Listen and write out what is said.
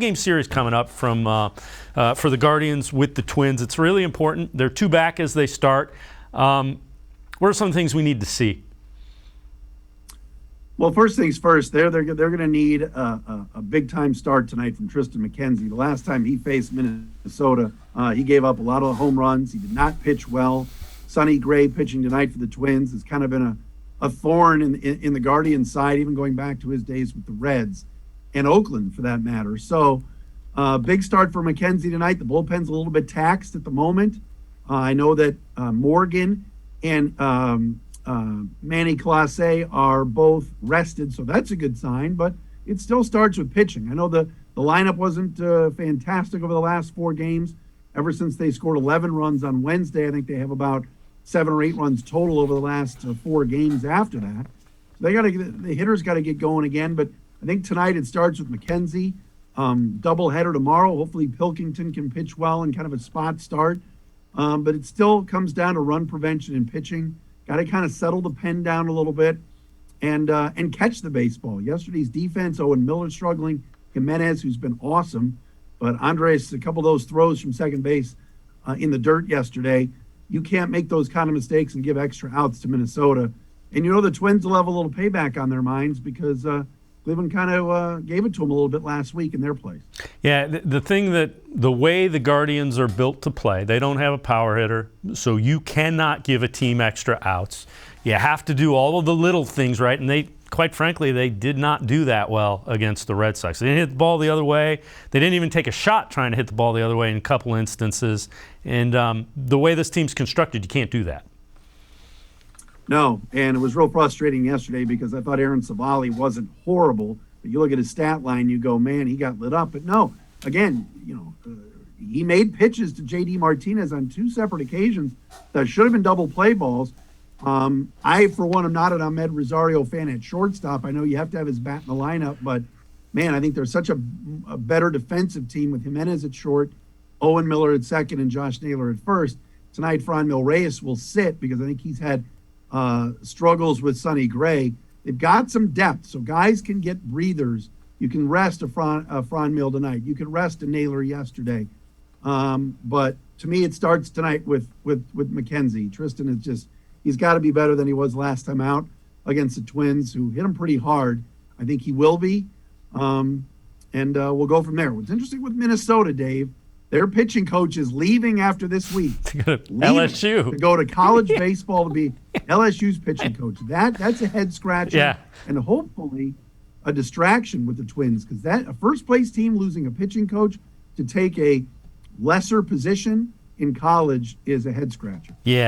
Game series coming up from for the Guardians with the Twins. It's really important. They're 2 back as they start. What are some things we need to see? Well, first things first, they're going to need a big-time start tonight from Tristan McKenzie. The last time he faced Minnesota, he gave up a lot of home runs. He did not pitch well. Sonny Gray pitching tonight for the Twins has kind of been a thorn in the Guardians' side, even going back to his days with the Reds and Oakland, for that matter. So, big start for McKenzie tonight. The bullpen's a little bit taxed at the moment. I know that Morgan and Manny Clase are both rested, so that's a good sign, but it still starts with pitching. I know the lineup wasn't fantastic over the last 4 games. Ever since they scored 11 runs on Wednesday, I think they have about 7 or 8 runs total over the last 4 games after that. So the hitters got to get going again, but I think tonight it starts with McKenzie. Doubleheader tomorrow. Hopefully Pilkington can pitch well and kind of a spot start. But it still comes down to run prevention and pitching. Got to kind of settle the pen down a little bit and catch the baseball. Yesterday's defense, Owen Miller struggling. Jimenez, who's been awesome. But Andres, a couple of those throws from second base in the dirt yesterday. You can't make those kind of mistakes and give extra outs to Minnesota. And you know the Twins will have a little payback on their minds because Cleveland kind of gave it to them a little bit last week in their place. Yeah, the thing that the way the Guardians are built to play, they don't have a power hitter, so you cannot give a team extra outs. You have to do all of the little things right, and they, quite frankly, they did not do that well against the Red Sox. They didn't hit the ball the other way. They didn't even take a shot trying to hit the ball the other way in a couple instances. And the way this team's constructed, you can't do that. No, and it was real frustrating yesterday because I thought Aaron Savali wasn't horrible. But you look at his stat line, you go, man, he got lit up. But no, again, he made pitches to J.D. Martinez on 2 separate occasions that should have been double play balls. I, for one, am not an Ahmed Rosario fan at shortstop. I know you have to have his bat in the lineup, but, man, I think there's such a better defensive team with Jimenez at short, Owen Miller at second, and Josh Naylor at first. Tonight, Franmil Reyes will sit because I think he's had struggles with Sonny Gray. They've got some depth, so guys can get breathers. You can rest a Franmil tonight. You can rest a Naylor yesterday. But to me, it starts tonight with McKenzie. Tristan is just, he's got to be better than he was last time out against the Twins, who hit him pretty hard. I think he will be. And we'll go from there. What's interesting with Minnesota, Dave, their pitching coach is leaving after this week. To go to LSU. To go to college baseball to be LSU's pitching coach. That's a head scratcher. Yeah. And hopefully a distraction with the Twins, because a first-place team losing a pitching coach to take a lesser position in college is a head scratcher. Yeah.